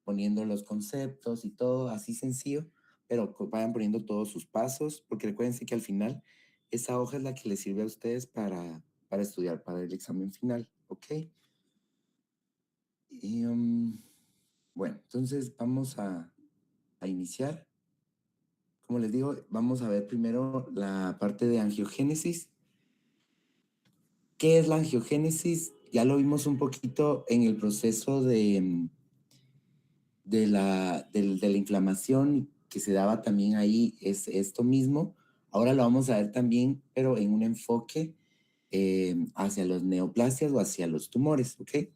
poniendo los conceptos y todo así sencillo, pero vayan poniendo todos sus pasos, porque recuérdense que al final esa hoja es la que les sirve a ustedes para estudiar para el examen final, ¿ok? Y, bueno, entonces vamos a iniciar. Como les digo, vamos a ver primero la parte de angiogénesis. ¿Qué es la angiogénesis? Ya lo vimos un poquito en el proceso de la inflamación que se daba también ahí, es esto mismo. Ahora lo vamos a ver también, pero en un enfoque hacia los neoplasias o hacia los tumores, ¿ok?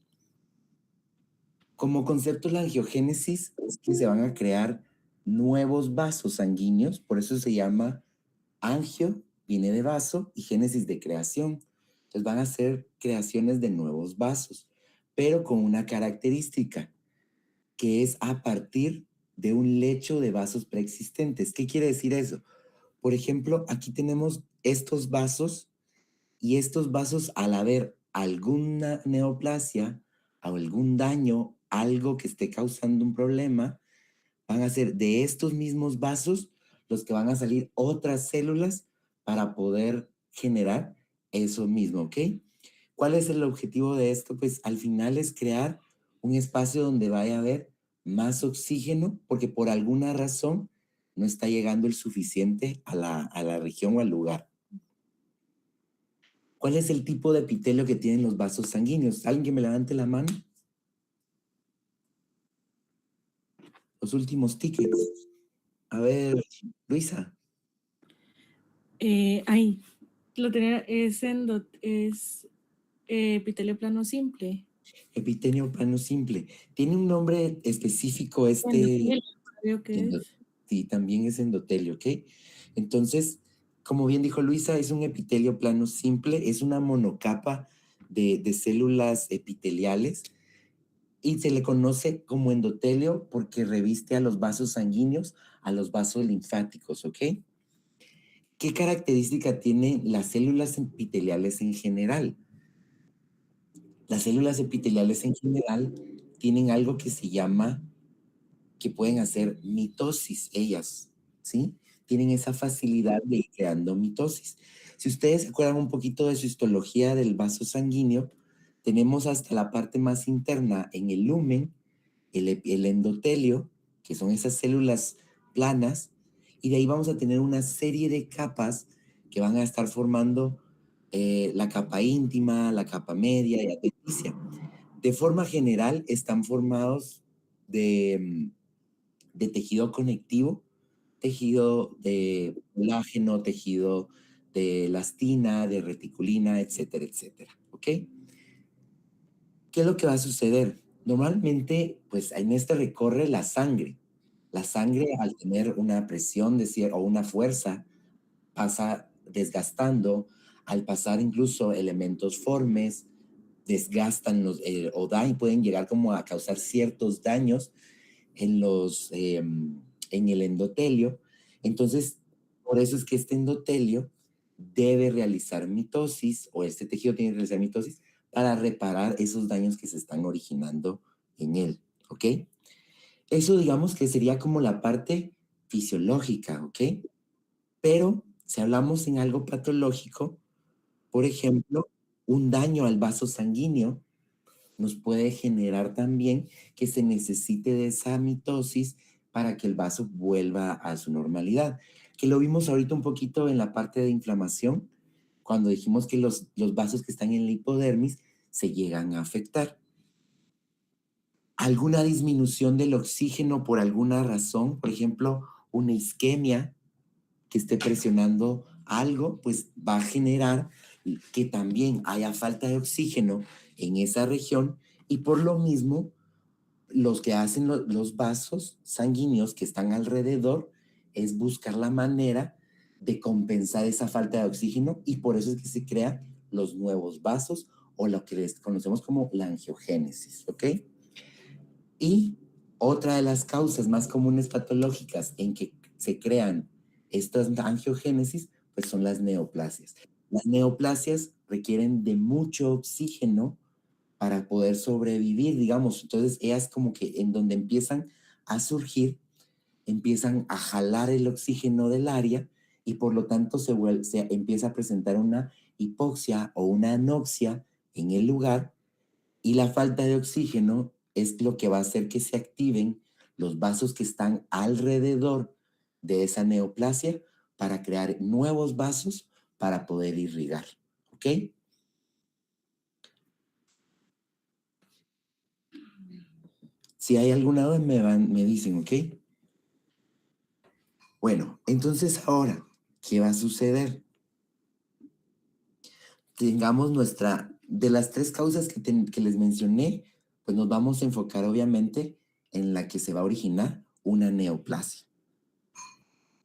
Como concepto, la angiogénesis es que se van a crear nuevos vasos sanguíneos, por eso se llama angio, viene de vaso, y génesis de creación. Entonces van a ser creaciones de nuevos vasos, pero con una característica, que es a partir de un lecho de vasos preexistentes. ¿Qué quiere decir eso? Por ejemplo, aquí tenemos estos vasos y estos vasos, al haber alguna neoplasia o algún daño, algo que esté causando un problema, van a ser de estos mismos vasos los que van a salir otras células para poder generar eso mismo, ¿ok? ¿Cuál es el objetivo de esto? Pues al final es crear un espacio donde vaya a haber más oxígeno, porque por alguna razón no está llegando el suficiente a la región o al lugar. ¿Cuál es el tipo de epitelio que tienen los vasos sanguíneos? ¿Alguien que me levante la mano? Los últimos tickets. A ver, Luisa. Ahí, lo tenía, es epitelio plano simple. Epitelio plano simple. ¿Tiene un nombre específico este? Endotelio, creo que Endo- es. sí, también es endotelio, ¿ok? Entonces, como bien dijo Luisa, es un epitelio plano simple, es una monocapa de células epiteliales y se le conoce como endotelio porque reviste a los vasos sanguíneos, a los vasos linfáticos, ¿ok? ¿Qué característica tienen las células epiteliales en general? Las células epiteliales en general tienen algo que se llama, que pueden hacer mitosis ellas, ¿sí? Tienen esa facilidad de ir creando mitosis. Si ustedes se acuerdan un poquito de su histología del vaso sanguíneo, tenemos hasta la parte más interna en el lumen, el endotelio, que son esas células planas, y de ahí vamos a tener una serie de capas que van a estar formando la capa íntima, la capa media y adventicia. De forma general están formados de tejido conectivo, tejido de colágeno, tejido de elastina, de reticulina, etcétera, etcétera. ¿Ok? ¿Qué es lo que va a suceder? Normalmente, pues en este recorre la sangre. La sangre, al tener una presión o una fuerza, pasa desgastando. Al pasar incluso elementos formes, desgastan o pueden llegar como a causar ciertos daños en el endotelio. Entonces, por eso es que este endotelio debe realizar mitosis, o este tejido tiene que realizar mitosis para reparar esos daños que se están originando en él, ¿ok? Eso digamos que sería como la parte fisiológica, ¿ok? Pero si hablamos en algo patológico, por ejemplo, un daño al vaso sanguíneo nos puede generar también que se necesite de esa mitosis para que el vaso vuelva a su normalidad. Que lo vimos ahorita un poquito en la parte de inflamación, cuando dijimos que los vasos que están en la hipodermis se llegan a afectar. Alguna disminución del oxígeno por alguna razón, por ejemplo, una isquemia que esté presionando algo, pues va a generar que también haya falta de oxígeno en esa región, y por lo mismo los que hacen los vasos sanguíneos que están alrededor es buscar la manera de compensar esa falta de oxígeno, y por eso es que se crean los nuevos vasos o lo que les conocemos como la angiogénesis, ¿ok? Y otra de las causas más comunes patológicas en que se crean estas angiogénesis, pues son las neoplasias. Las neoplasias requieren de mucho oxígeno para poder sobrevivir, digamos. Entonces, ellas como que en donde empiezan a surgir, empiezan a jalar el oxígeno del área y por lo tanto se empieza a presentar una hipoxia o una anoxia en el lugar y la falta de oxígeno es lo que va a hacer que se activen los vasos que están alrededor de esa neoplasia para crear nuevos vasos para poder irrigar. ¿Ok? Si hay alguna duda me dicen, ¿ok? Bueno, entonces ahora, ¿qué va a suceder? Tengamos de las tres causas que les mencioné, pues nos vamos a enfocar obviamente en la que se va a originar una neoplasia.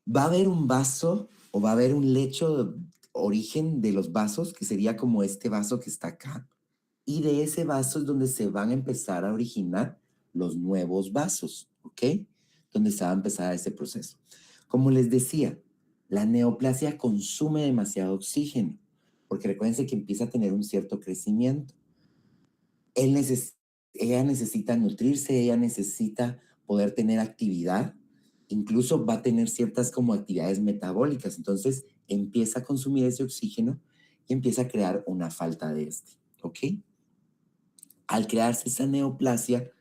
Va a haber un vaso o va a haber un lecho origen de los vasos, que sería como este vaso que está acá. Y de ese vaso es donde se van a empezar a originar los nuevos vasos, ¿ok? Donde se va a empezar ese proceso. Como les decía, la neoplasia consume demasiado oxígeno, porque recuérdense que empieza a tener un cierto crecimiento. Ella necesita nutrirse, ella necesita poder tener actividad, incluso va a tener ciertas como actividades metabólicas, entonces empieza a consumir ese oxígeno y empieza a crear una falta de este, ¿ok? Al crearse esa neoplasia,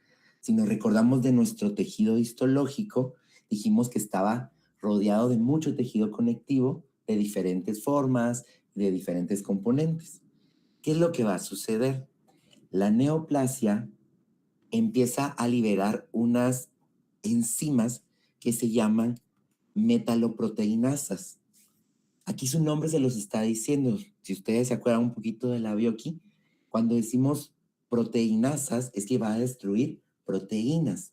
si nos recordamos de nuestro tejido histológico, dijimos que estaba rodeado de mucho tejido conectivo de diferentes formas, de diferentes componentes. ¿Qué es lo que va a suceder? La neoplasia empieza a liberar unas enzimas que se llaman metaloproteinasas. Aquí su nombre se los está diciendo. Si ustedes se acuerdan un poquito de la bioqui, cuando decimos proteinasas es que va a destruir proteínas.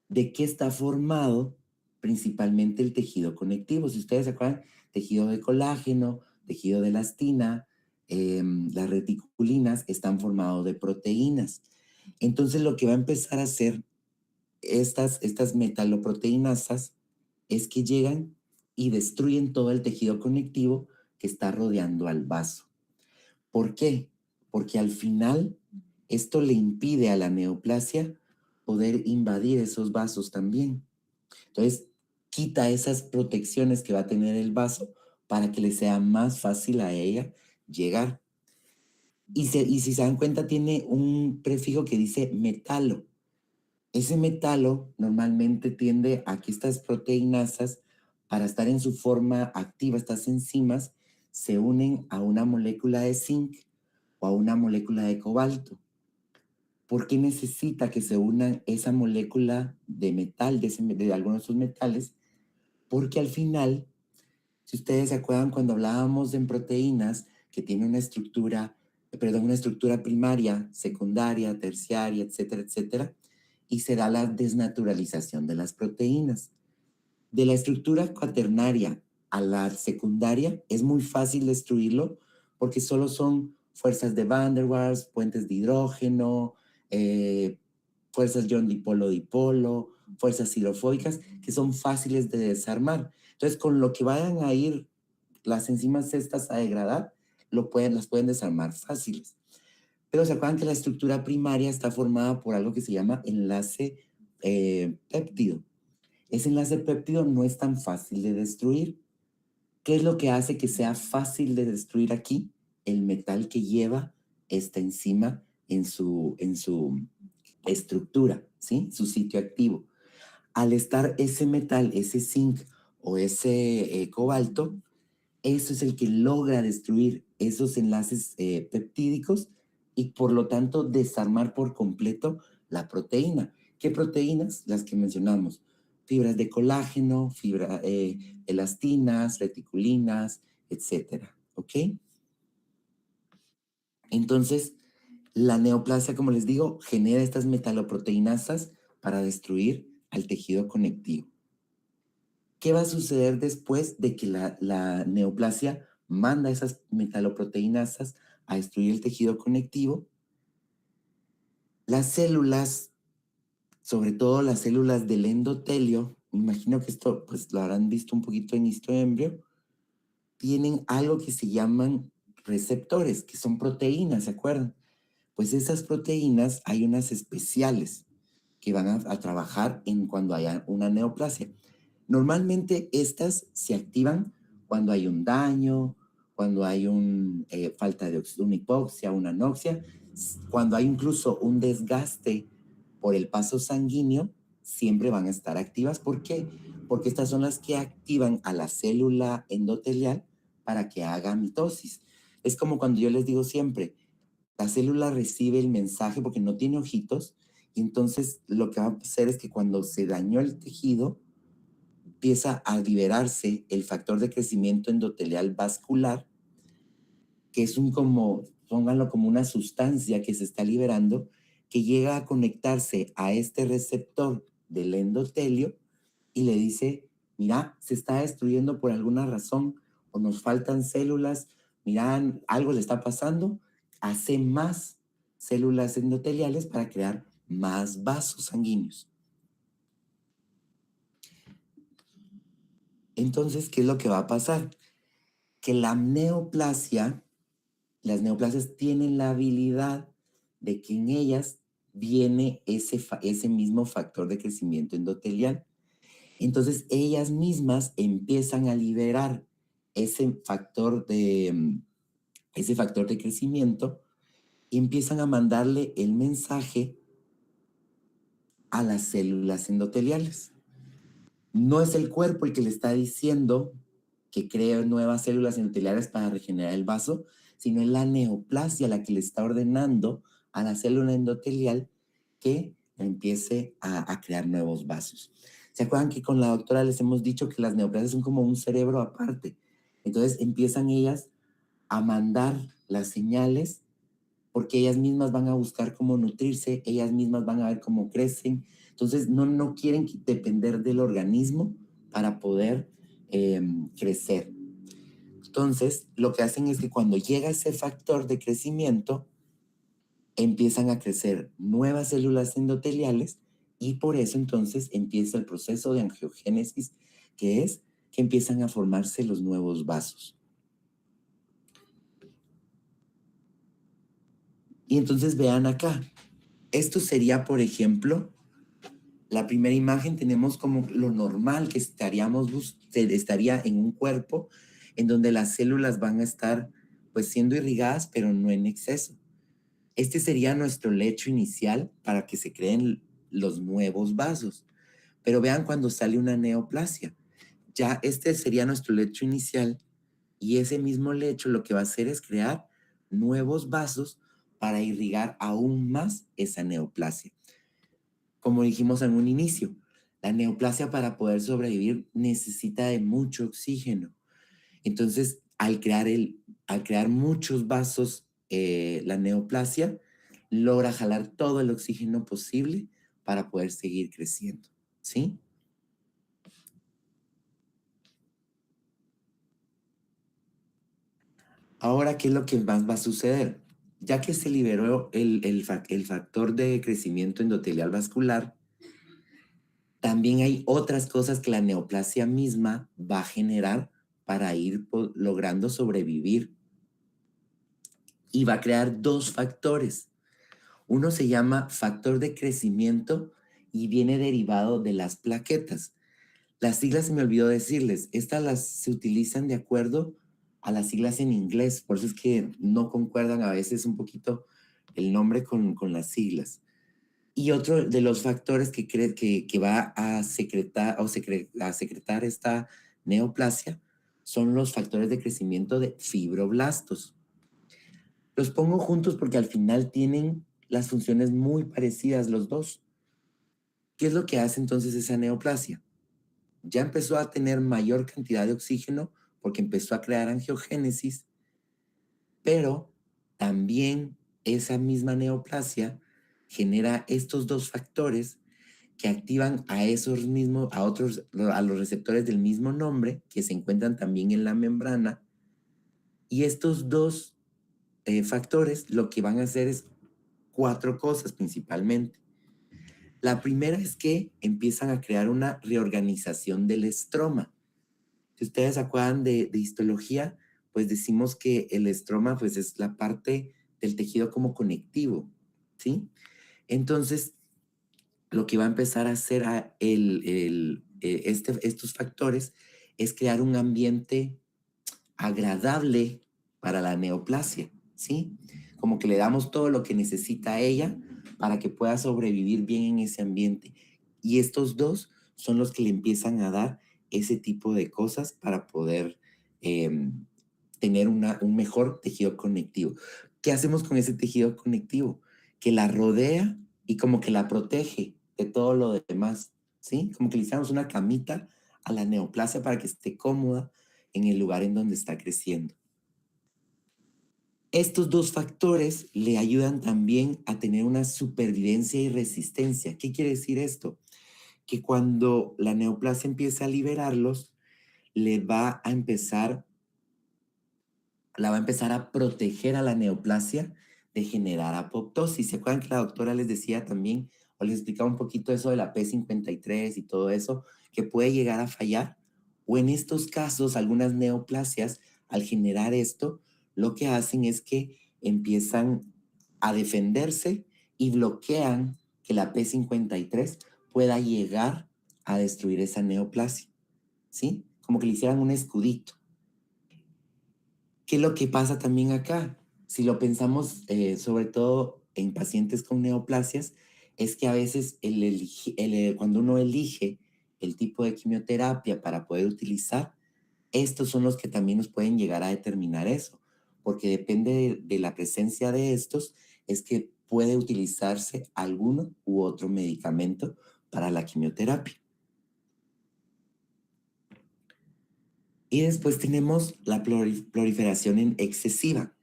¿De qué está formado? Principalmente el tejido conectivo. Si ustedes se acuerdan, tejido de colágeno, tejido de elastina, las reticulinas están formados de proteínas. Entonces lo que va a empezar a hacer estas metaloproteinasas es que llegan y destruyen todo el tejido conectivo que está rodeando al vaso. ¿Por qué? Porque al final esto le impide a la neoplasia poder invadir esos vasos también. Entonces, quita esas protecciones que va a tener el vaso para que le sea más fácil a ella llegar. Y si se dan cuenta, tiene un prefijo que dice metalo. Ese metalo normalmente tiende a que estas proteinasas, para estar en su forma activa, estas enzimas, se unen a una molécula de zinc o a una molécula de cobalto. ¿Por qué necesita que se unan esa molécula de metal, de algunos de esos metales? Porque al final, si ustedes se acuerdan cuando hablábamos en proteínas que tiene una estructura primaria, secundaria, terciaria, etcétera, etcétera, y se da la desnaturalización de las proteínas. De la estructura cuaternaria a la secundaria es muy fácil destruirlo porque solo son fuerzas de Van der Waals, puentes de hidrógeno, fuerzas ion dipolo-dipolo, fuerzas hidrofóbicas, que son fáciles de desarmar. Entonces, con lo que vayan a ir las enzimas estas a degradar, las pueden desarmar fáciles. Pero se acuerdan que la estructura primaria está formada por algo que se llama enlace péptido. Ese enlace péptido no es tan fácil de destruir. ¿Qué es lo que hace que sea fácil de destruir aquí? El metal que lleva esta enzima en su estructura, ¿sí? Su sitio activo. Al estar ese metal, ese zinc o ese cobalto, eso es el que logra destruir esos enlaces peptídicos y por lo tanto desarmar por completo la proteína. ¿Qué proteínas? Las que mencionamos. Fibras de colágeno, elastinas, reticulinas, etcétera. ¿Ok? Entonces, la neoplasia, como les digo, genera estas metaloproteinasas para destruir al tejido conectivo. ¿Qué va a suceder después de que la neoplasia manda esas metaloproteinasas a destruir el tejido conectivo? Las células, sobre todo las células del endotelio, me imagino que esto pues lo habrán visto un poquito en histoembrio, tienen algo que se llaman receptores, que son proteínas, ¿se acuerdan? Pues esas proteínas hay unas especiales que van a trabajar en cuando haya una neoplasia. Normalmente estas se activan cuando hay un daño, cuando hay falta de una hipoxia, una anoxia, cuando hay incluso un desgaste por el paso sanguíneo, siempre van a estar activas. ¿Por qué? Porque estas son las que activan a la célula endotelial para que haga mitosis. Es como cuando yo les digo siempre, la célula recibe el mensaje porque no tiene ojitos, y entonces lo que va a hacer es que cuando se dañó el tejido, empieza a liberarse el factor de crecimiento endotelial vascular, que es pónganlo como una sustancia que se está liberando, que llega a conectarse a este receptor del endotelio y le dice, mira, se está destruyendo por alguna razón o nos faltan células, mira, algo le está pasando, hace más células endoteliales para crear más vasos sanguíneos. Entonces, ¿qué es lo que va a pasar? Que las neoplasias tienen la habilidad de que en ellas viene ese mismo factor de crecimiento endotelial. Entonces, ellas mismas empiezan a liberar ese factor de crecimiento y empiezan a mandarle el mensaje a las células endoteliales. No es el cuerpo el que le está diciendo que cree nuevas células endoteliales para regenerar el vaso, sino es la neoplasia la que le está ordenando a la célula endotelial que empiece a crear nuevos vasos. ¿Se acuerdan que con la doctora les hemos dicho que las neoplasias son como un cerebro aparte? Entonces empiezan ellas a mandar las señales porque ellas mismas van a buscar cómo nutrirse, ellas mismas van a ver cómo crecen. Entonces no quieren depender del organismo para poder crecer. Entonces, lo que hacen es que cuando llega ese factor de crecimiento, empiezan a crecer nuevas células endoteliales y por eso entonces empieza el proceso de angiogénesis, que es que empiezan a formarse los nuevos vasos. Y entonces vean acá, esto sería, por ejemplo, la primera imagen. Tenemos como lo normal que estaría en un cuerpo en donde las células van a estar pues siendo irrigadas, pero no en exceso. Este sería nuestro lecho inicial para que se creen los nuevos vasos. Pero vean cuando sale una neoplasia. Ya este sería nuestro lecho inicial y ese mismo lecho lo que va a hacer es crear nuevos vasos para irrigar aún más esa neoplasia. Como dijimos en un inicio, la neoplasia para poder sobrevivir necesita de mucho oxígeno. Entonces, al crear muchos vasos, la neoplasia logra jalar todo el oxígeno posible para poder seguir creciendo, ¿sí? Ahora, ¿qué es lo que más va a suceder? Ya que se liberó el factor de crecimiento endotelial vascular, también hay otras cosas que la neoplasia misma va a generar para ir logrando sobrevivir. Y va a crear dos factores. Uno se llama factor de crecimiento y viene derivado de las plaquetas. Las siglas se me olvidó decirles, estas se utilizan de acuerdo a las siglas en inglés, por eso es que no concuerdan a veces un poquito el nombre con las siglas. Y otro de los factores que va a secretar a secretar esta neoplasia son los factores de crecimiento de fibroblastos. Los pongo juntos porque al final tienen las funciones muy parecidas los dos. ¿Qué es lo que hace entonces esa neoplasia? Ya empezó a tener mayor cantidad de oxígeno porque empezó a crear angiogénesis, pero también esa misma neoplasia genera estos dos factores que activan a los receptores del mismo nombre que se encuentran también en la membrana. Y estos dos factores lo que van a hacer es cuatro cosas principalmente. La primera es que empiezan a crear una reorganización del estroma. Si ustedes se acuerdan de histología, pues decimos que el estroma pues es la parte del tejido como conectivo, ¿sí? Entonces, lo que va a empezar a hacer estos factores es crear un ambiente agradable para la neoplasia, ¿sí? Como que le damos todo lo que necesita ella para que pueda sobrevivir bien en ese ambiente. Y estos dos son los que le empiezan a dar ese tipo de cosas para poder tener un mejor tejido conectivo. ¿Qué hacemos con ese tejido conectivo? Que la rodea y como que la protege de todo lo demás, ¿sí? Como que le hicimos una camita a la neoplasia para que esté cómoda en el lugar en donde está creciendo. Estos dos factores le ayudan también a tener una supervivencia y resistencia. ¿Qué quiere decir esto? Que cuando la neoplasia empieza a liberarlos, le va a empezar, la va a empezar a proteger a la neoplasia de generar apoptosis. ¿Se acuerdan que la doctora les decía también, o les explicaba un poquito eso de la P53 y todo eso, que puede llegar a fallar? O en estos casos, algunas neoplasias, al generar esto, lo que hacen es que empiezan a defenderse y bloquean que la P53 pueda llegar a destruir esa neoplasia, ¿sí? Como que le hicieran un escudito. ¿Qué es lo que pasa también acá? Si lo pensamos sobre todo en pacientes con neoplasias, es que a veces cuando uno elige el tipo de quimioterapia para poder utilizar, estos son los que también nos pueden llegar a determinar eso, porque depende de la presencia de estos, es que puede utilizarse alguno u otro medicamento para la quimioterapia. Y después tenemos la proliferación excesiva.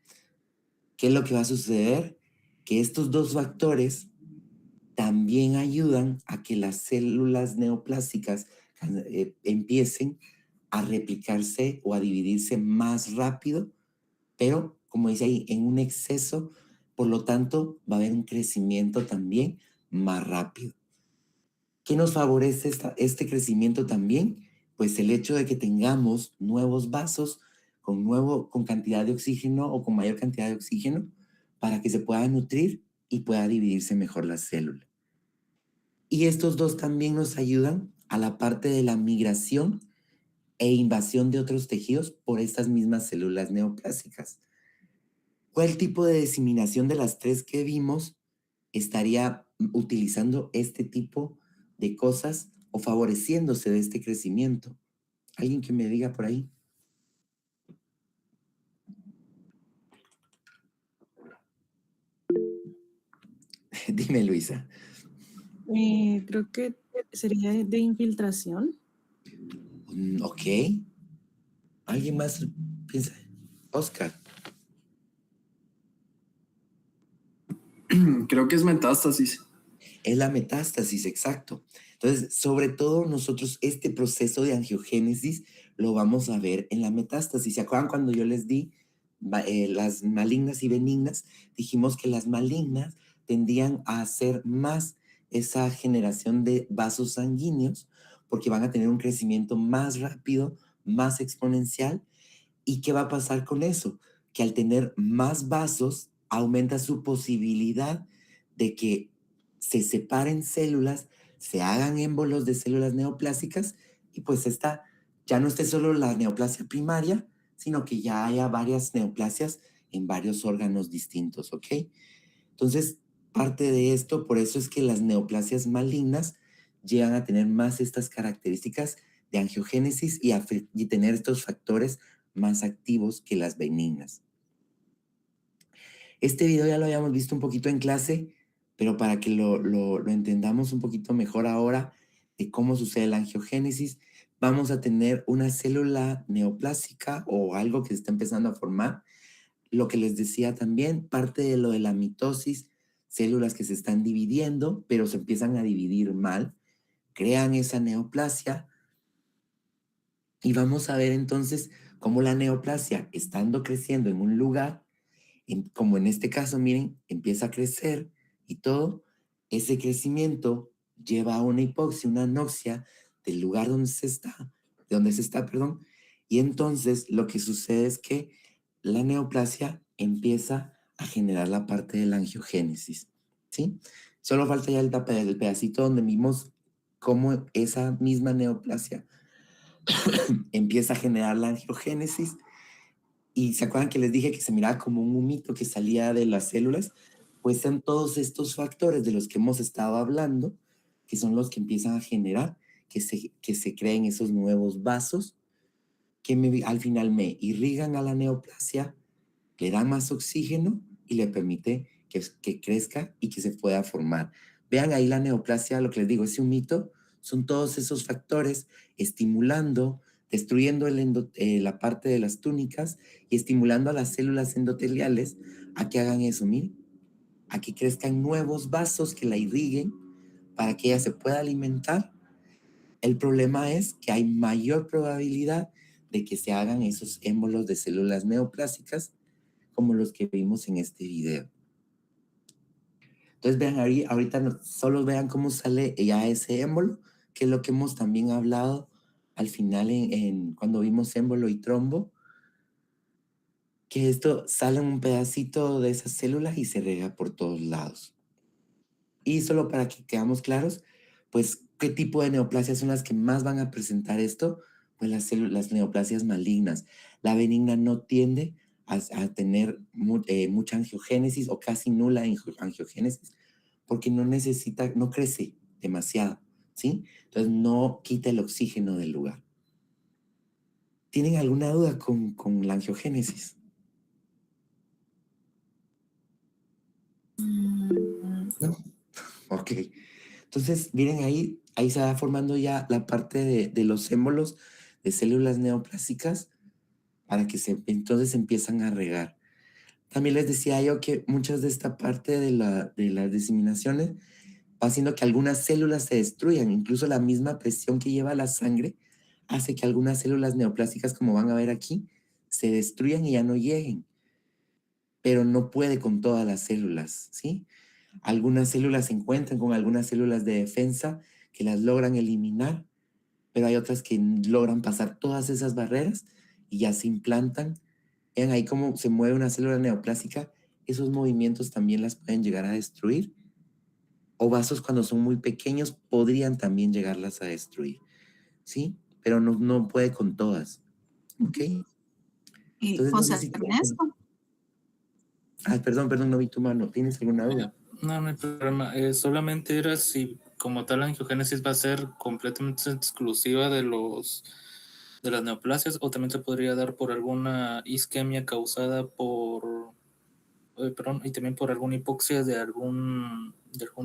¿Qué es lo que va a suceder? Que estos dos factores también ayudan a que las células neoplásicas empiecen a replicarse o a dividirse más rápido, pero como dice ahí, en un exceso, por lo tanto va a haber un crecimiento también más rápido. ¿Qué nos favorece este crecimiento también? Pues el hecho de que tengamos nuevos vasos con cantidad de oxígeno o con mayor cantidad de oxígeno para que se pueda nutrir y pueda dividirse mejor la célula. Y estos dos también nos ayudan a la parte de la migración e invasión de otros tejidos por estas mismas células neoplásicas. ¿Cuál tipo de diseminación de las tres que vimos estaría utilizando este tipo de cosas o favoreciéndose de este crecimiento? ¿Alguien que me diga por ahí? Dime, Luisa. Creo que sería de infiltración. Ok. ¿Alguien más piensa? Oscar. Creo que es metástasis. Es la metástasis, exacto. Entonces, sobre todo nosotros este proceso de angiogénesis lo vamos a ver en la metástasis. ¿Se acuerdan cuando yo les di las malignas y benignas? Dijimos que las malignas tendían a hacer más esa generación de vasos sanguíneos porque van a tener un crecimiento más rápido, más exponencial. ¿Y qué va a pasar con eso? Que al tener más vasos, aumenta su posibilidad de que se separen células, se hagan émbolos de células neoplásicas y pues esta ya no esté solo la neoplasia primaria, sino que ya haya varias neoplasias en varios órganos distintos, ¿ok? Entonces, parte de esto, por eso es que las neoplasias malignas llegan a tener más estas características de angiogénesis y tener estos factores más activos que las benignas. Este video ya lo habíamos visto un poquito en clase, pero para que lo entendamos un poquito mejor ahora de cómo sucede la angiogénesis, vamos a tener una célula neoplásica o algo que se está empezando a formar. Lo que les decía también, parte de lo de la mitosis, células que se están dividiendo, pero se empiezan a dividir mal, crean esa neoplasia y vamos a ver entonces cómo la neoplasia, estando creciendo en un lugar, como en este caso, miren, empieza a crecer y todo, ese crecimiento lleva a una hipoxia, una anoxia del lugar donde se está, perdón, y entonces lo que sucede es que la neoplasia empieza a generar la parte de la angiogénesis, ¿sí? Solo falta ya el pedacito donde vimos cómo esa misma neoplasia empieza a generar la angiogénesis. Y se acuerdan que les dije que se miraba como un humito que salía de las células, pues son todos estos factores de los que hemos estado hablando, que son los que empiezan a generar que se creen esos nuevos vasos que al final me irrigan a la neoplasia, le dan más oxígeno y le permite que crezca y que se pueda formar. Vean ahí la neoplasia, lo que les digo, ese humito, son todos esos factores estimulando, destruyendo la parte de las túnicas y estimulando a las células endoteliales a que hagan eso, miren, a que crezcan nuevos vasos que la irriguen para que ella se pueda alimentar. El problema es que hay mayor probabilidad de que se hagan esos émbolos de células neoplásicas como los que vimos en este video. Entonces vean ahí, ahorita solo vean cómo sale ya ese émbolo, que es lo que hemos también hablado al final cuando vimos émbolo y trombo, que esto sale un pedacito de esas células y se rega por todos lados. Y solo para que quedamos claros, pues, ¿qué tipo de neoplasias son las que más van a presentar esto? Pues las neoplasias malignas. La benigna no tiende a tener mucha angiogénesis o casi nula angiogénesis porque no crece demasiado, ¿sí? Entonces no quita el oxígeno del lugar. ¿Tienen alguna duda con la angiogénesis? ¿No? Ok. Entonces, miren ahí se va formando ya la parte de los émbolos de células neoplásicas para que entonces empiezan a regar. También les decía yo que muchas de esta parte de las diseminaciones va haciendo que algunas células se destruyan. Incluso la misma presión que lleva la sangre hace que algunas células neoplásicas, como van a ver aquí, se destruyan y ya no lleguen. Pero no puede con todas las células, ¿sí? Algunas células se encuentran con algunas células de defensa que las logran eliminar, pero hay otras que logran pasar todas esas barreras y ya se implantan. Vean ahí cómo se mueve una célula neoplásica. Esos movimientos también las pueden llegar a destruir. O vasos cuando son muy pequeños podrían también llegarlas a destruir, ¿sí? Pero no puede con todas, ¿ok? Entonces no José sé si... Ernesto. Ay, perdón, no vi tu mano. ¿Tienes alguna duda? No, no hay problema. Solamente era si como tal la angiogénesis va a ser completamente exclusiva de las neoplasias o también se podría dar por alguna isquemia causada perdón, y también por alguna hipoxia de algún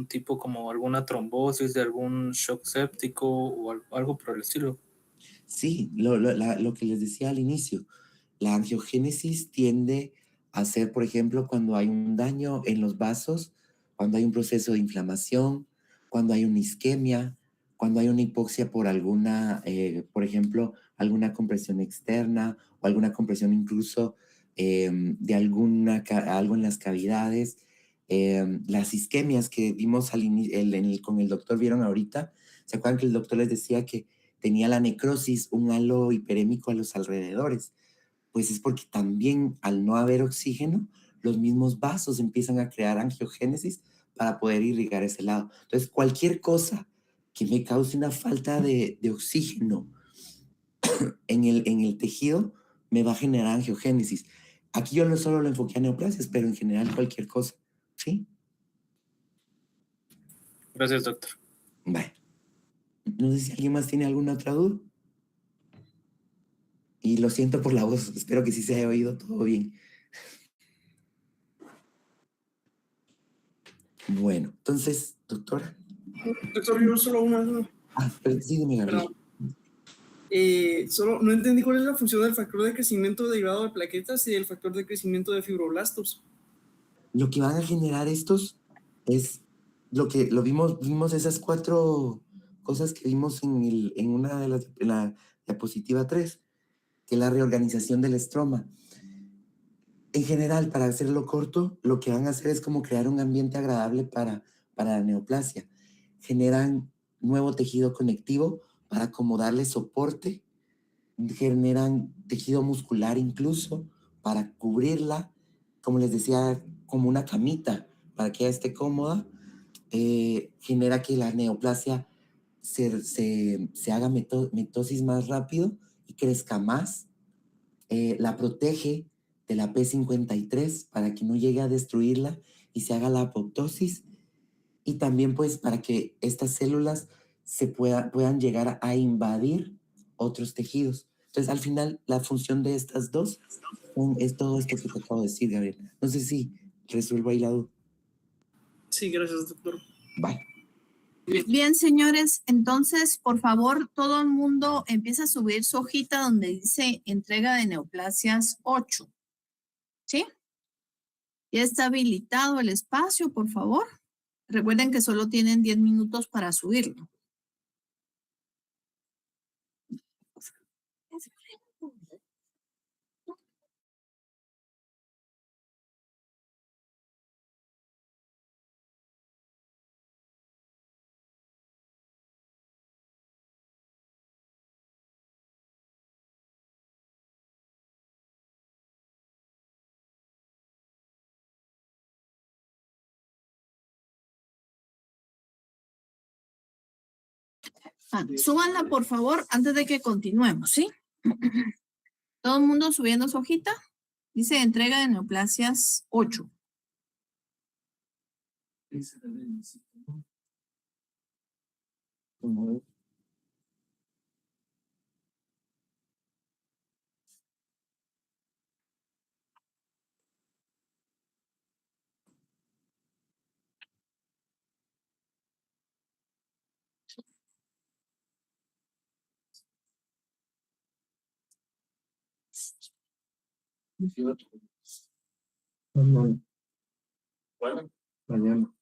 tipo, como alguna trombosis, de algún shock séptico o algo por el estilo. Sí, lo que les decía al inicio, la angiogénesis tiende a ser, por ejemplo, cuando hay un daño en los vasos, cuando hay un proceso de inflamación, cuando hay una isquemia, cuando hay una hipoxia por alguna, por ejemplo, alguna compresión externa o alguna compresión incluso de algo en las cavidades. Las isquemias que vimos con el doctor, vieron ahorita, ¿se acuerdan que el doctor les decía que tenía la necrosis, un halo hiperémico a los alrededores? Pues es porque también al no haber oxígeno, los mismos vasos empiezan a crear angiogénesis para poder irrigar ese lado. Entonces, cualquier cosa que me cause una falta de oxígeno en el tejido me va a generar angiogénesis. Aquí yo no solo lo enfoqué a neoplasias, pero en general cualquier cosa, ¿sí? Gracias, doctor. Vale. No sé si alguien más tiene alguna otra duda. Y lo siento por la voz, espero que sí se haya oído todo bien. Bueno, entonces, doctora. Doctor, yo solo una duda. Pero sí, dime, Gabriel. Solo no entendí cuál es la función del factor de crecimiento derivado de plaquetas y del factor de crecimiento de fibroblastos. Lo que van a generar estos es vimos esas 4 cosas que vimos en una de en la diapositiva 3, que es la reorganización del estroma. En general, para hacerlo corto, lo que van a hacer es como crear un ambiente agradable para la neoplasia. Generan nuevo tejido conectivo para como darle soporte, generan tejido muscular incluso para cubrirla, como les decía, como una camita para que ella esté cómoda, genera que la neoplasia se haga mitosis más rápido y crezca más. La protege de la P53 para que no llegue a destruirla y se haga la apoptosis, y también pues para que estas células puedan llegar a invadir otros tejidos. Entonces al final la función de estas dos es todo esto que te acabo de decir, Gabriel. No sé si resuelvo ahí la duda. Sí, gracias, doctor. Bye. Bien, señores, entonces, por favor, todo el mundo empieza a subir su hojita donde dice entrega de neoplasias 8. ¿Sí? Ya está habilitado el espacio, por favor. Recuerden que solo tienen 10 minutos para subirlo. Súbanla, por favor, antes de que continuemos, ¿sí? Todo el mundo subiendo su hojita. Dice entrega de neoplasias 8. Mañana.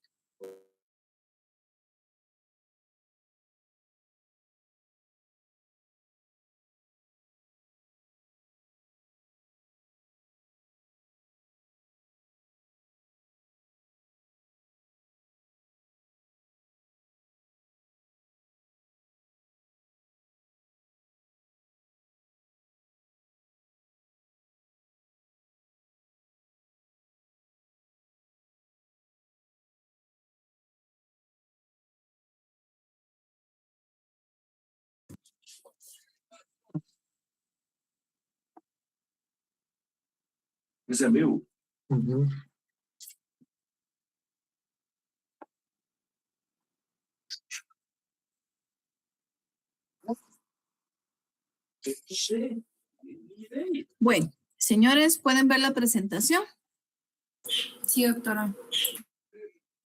Es en vivo. Bueno, señores, ¿pueden ver la presentación? Sí, doctora.